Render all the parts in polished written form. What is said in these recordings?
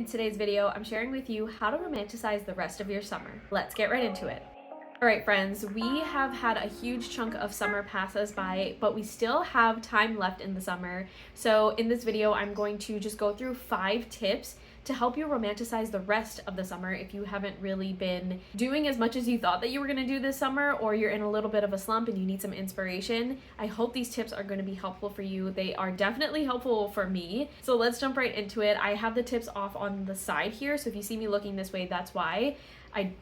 today's video, I'm sharing with you how to romanticize the rest of your summer. Let's get right into it. All right, friends, we have had a huge chunk of summer pass us by, but we still have time left in the summer. So in this video, I'm going to just go through 5 tips to help you romanticize the rest of the summer if you haven't really been doing as much as you thought that you were gonna do this summer, or you're in a little bit of a slump and you need some inspiration. I hope these tips are gonna be helpful for you. They are definitely helpful for me. So let's jump right into it. I have the tips off on the side here, so if you see me looking this way, that's why.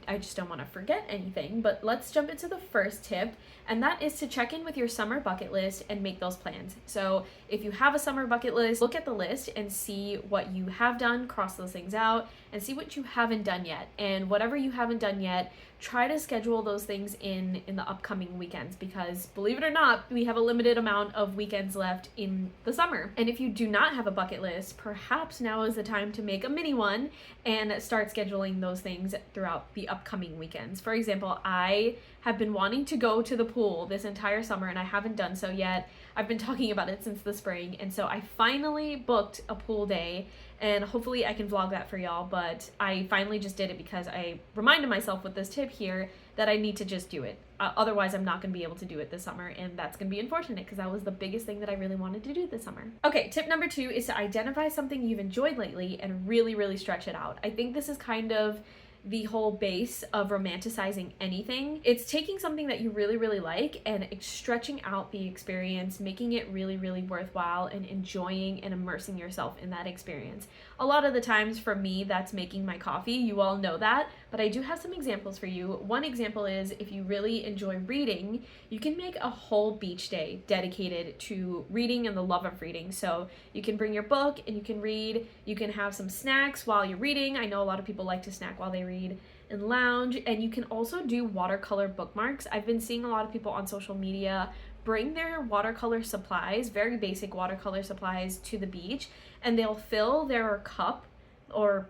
I just don't want to forget anything, but let's jump into the first tip, and that is to check in with your summer bucket list and make those plans. So if you have a summer bucket list, look at the list and see what you have done, cross those things out, and see what you haven't done yet. And whatever you haven't done yet, try to schedule those things in the upcoming weekends, because believe it or not, we have a limited amount of weekends left in the summer. And if you do not have a bucket list, perhaps now is the time to make a mini one and start scheduling those things throughout the upcoming weekends. For example, I have been wanting to go to the pool this entire summer and I haven't done so yet. I've been talking about it since the spring, and so I finally booked a pool day, and hopefully I can vlog that for y'all, but I finally just did it because I reminded myself with this tip here that I need to just do it. Otherwise, I'm not going to be able to do it this summer, and that's going to be unfortunate because that was the biggest thing that I really wanted to do this summer. Okay, tip number 2 is to identify something you've enjoyed lately and really stretch it out. I think this is kind of the whole base of romanticizing anything. It's taking something that you really like and stretching out the experience, making it really worthwhile, and enjoying and immersing yourself in that experience. A lot of the times for me, that's making my coffee. You all know that, but I do have some examples for you. One example is if you really enjoy reading, you can make a whole beach day dedicated to reading and the love of reading. So you can bring your book and you can read. You can have some snacks while you're reading. I know a lot of people like to snack while they read and lounge, and you can also do watercolor bookmarks. I've been seeing a lot of people on social media bring their watercolor supplies, very basic watercolor supplies, to the beach, and they'll fill their cup, or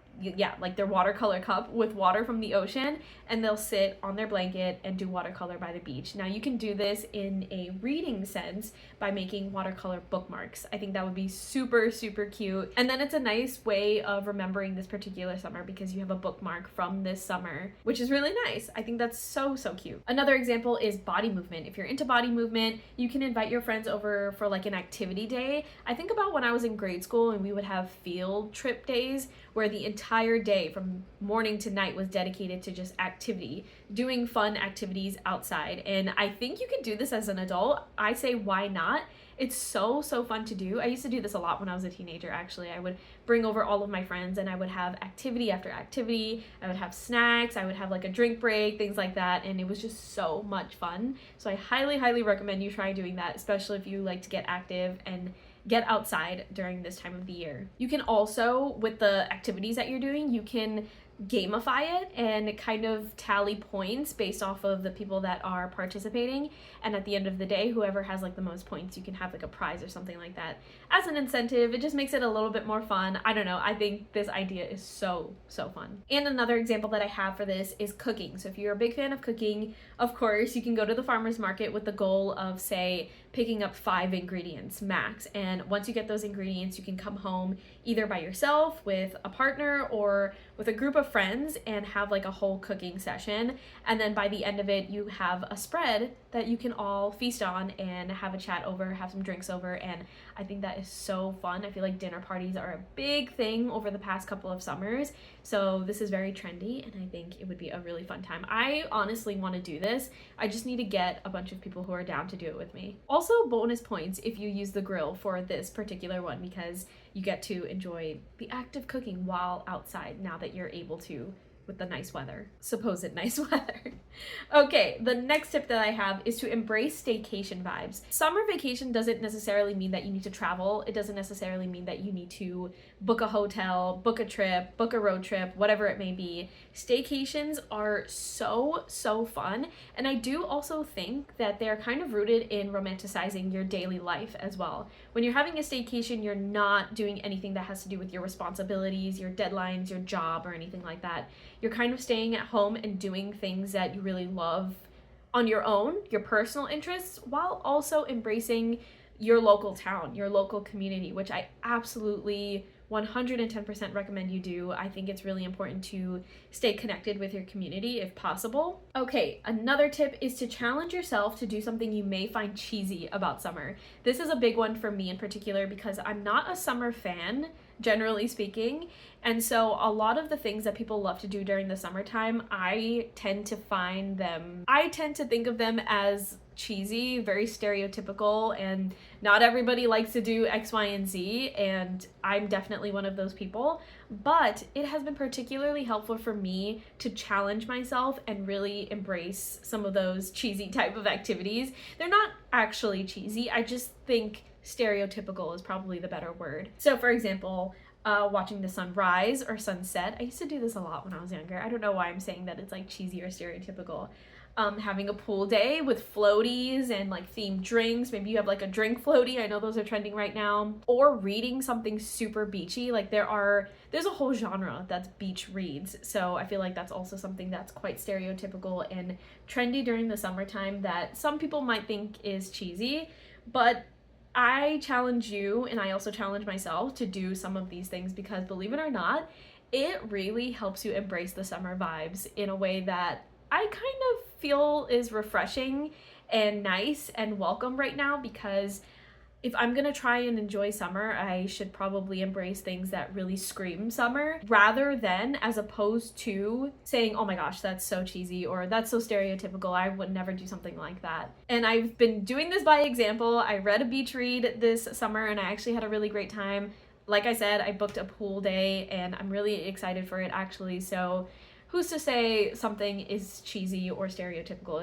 like their watercolor cup, with water from the ocean, and they'll sit on their blanket and do watercolor by the beach. Now you can do this in a reading sense by making watercolor bookmarks. I think that would be super cute, and then it's a nice way of remembering this particular summer because you have a bookmark from this summer, which is really nice. I think that's so cute. Another example is body movement. If you're into body movement, you can invite your friends over for like an activity day. I think about when I was in grade school and we would have field trip days where the entire day from morning to night was dedicated to just activity, doing fun activities outside. And I think you can do this as an adult. I say, why not? It's so fun to do. I used to do this a lot when I was a teenager, actually. I would bring over all of my friends and I would have activity after activity. I would have snacks, I would have like a drink break, things like that, and it was just so much fun. So I highly recommend you try doing that, especially if you like to get active and get outside during this time of the year. You can also, with the activities that you're doing, you can gamify it and kind of tally points based off of the people that are participating, and at the end of the day, whoever has like the most points, you can have like a prize or something like that as an incentive. It just makes it a little bit more fun. I don't know, I think this idea is so fun. And another example that I have for this is cooking. So if you're a big fan of cooking, of course you can go to the farmer's market with the goal of, say, picking up 5 ingredients max, and once you get those ingredients, you can come home either by yourself, with a partner, or with a group of friends and have like a whole cooking session. And then by the end of it, you have a spread that you can all feast on and have a chat over, have some drinks over, and I think that is so fun. I feel like dinner parties are a big thing over the past couple of summers, so this is very trendy, and I think it would be a really fun time. I honestly want to do this. I just need to get a bunch of people who are down to do it with me. Also, bonus points if you use the grill for this particular one, because you get to enjoy the act of cooking while outside now that you're able to with the nice weather, supposed nice weather. Okay, the next tip that I have is to embrace staycation vibes. Summer vacation doesn't necessarily mean that you need to travel. It doesn't necessarily mean that you need to book a hotel, book a trip, book a road trip, whatever it may be. Staycations are so fun, and I do also think that they're kind of rooted in romanticizing your daily life as well. When you're having a staycation, you're not doing anything that has to do with your responsibilities, your deadlines, your job, or anything like that. You're kind of staying at home and doing things that you really love on your own, your personal interests, while also embracing your local town, your local community, which I absolutely 110% recommend you do. I think it's really important to stay connected with your community if possible. Okay, another tip is to challenge yourself to do something you may find cheesy about summer. This is a big one for me in particular because I'm not a summer fan, generally speaking, and so a lot of the things that people love to do during the summertime, I tend to think of them as cheesy, very stereotypical, and not everybody likes to do X, Y, and Z, and I'm definitely one of those people, but it has been particularly helpful for me to challenge myself and really embrace some of those cheesy type of activities. They're not actually cheesy, I just think stereotypical is probably the better word. So for example, watching the sunrise or sunset. I used to do this a lot when I was younger. I don't know why I'm saying that it's like cheesy or stereotypical. Having a pool day with floaties and like themed drinks. Maybe you have like a drink floaty. I know those are trending right now. Or reading something super beachy. Like there's a whole genre that's beach reads. So I feel like that's also something that's quite stereotypical and trendy during the summertime that some people might think is cheesy, but I challenge you, and I also challenge myself to do some of these things because, believe it or not, it really helps you embrace the summer vibes in a way that I kind of feel is refreshing and nice and welcome right now, because if I'm gonna try and enjoy summer, I should probably embrace things that really scream summer rather than as opposed to saying, oh my gosh, that's so cheesy or that's so stereotypical, I would never do something like that. And I've been doing this by example. I read a beach read this summer and I actually had a really great time. Like I said, I booked a pool day and I'm really excited for it actually. So who's to say something is cheesy or stereotypical?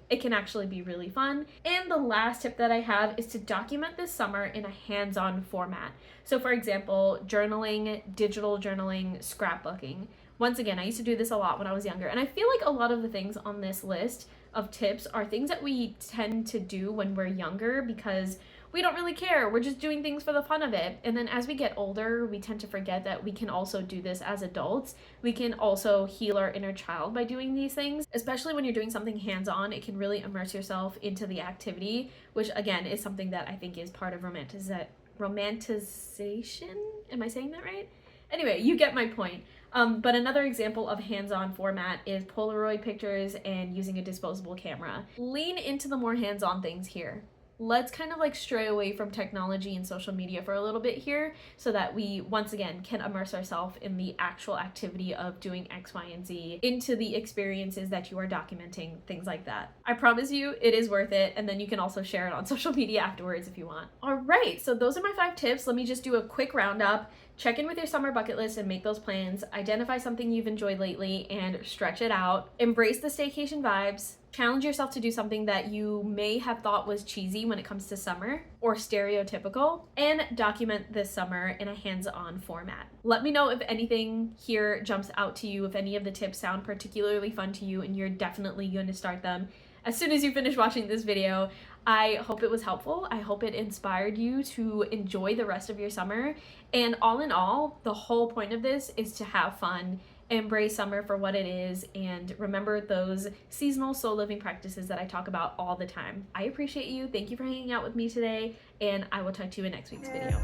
It can actually be really fun. And the last tip that I have is to document this summer in a hands-on format. So for example, journaling, digital journaling, scrapbooking. Once again, I used to do this a lot when I was younger, and I feel like a lot of the things on this list of tips are things that we tend to do when we're younger because we don't really care. We're just doing things for the fun of it. And then as we get older, we tend to forget that we can also do this as adults. We can also heal our inner child by doing these things. Especially when you're doing something hands-on, it can really immerse yourself into the activity, which again is something that I think is part of romanticization. Am I saying that right? Anyway, you get my point. But another example of hands-on format is Polaroid pictures and using a disposable camera. Lean into the more hands-on things here. Let's kind of like stray away from technology and social media for a little bit here so that we once again can immerse ourselves in the actual activity of doing X, Y, and Z, into the experiences that you are documenting, things like that. I promise you it is worth it, and then you can also share it on social media afterwards if you want. All right, so those are my 5 tips. Let me just do a quick roundup. Check in with your summer bucket list and make those plans. Identify something you've enjoyed lately and stretch it out. Embrace the staycation vibes. Challenge yourself to do something that you may have thought was cheesy when it comes to summer or stereotypical, and document this summer in a hands-on format. Let me know if anything here jumps out to you, if any of the tips sound particularly fun to you and you're definitely going to start them as soon as you finish watching this video. I hope it was helpful. I hope it inspired you to enjoy the rest of your summer. And all in all, the whole point of this is to have fun, embrace summer for what it is, and remember those seasonal soul living practices that I talk about all the time. I appreciate you. Thank you for hanging out with me today, and I will talk to you in next week's video.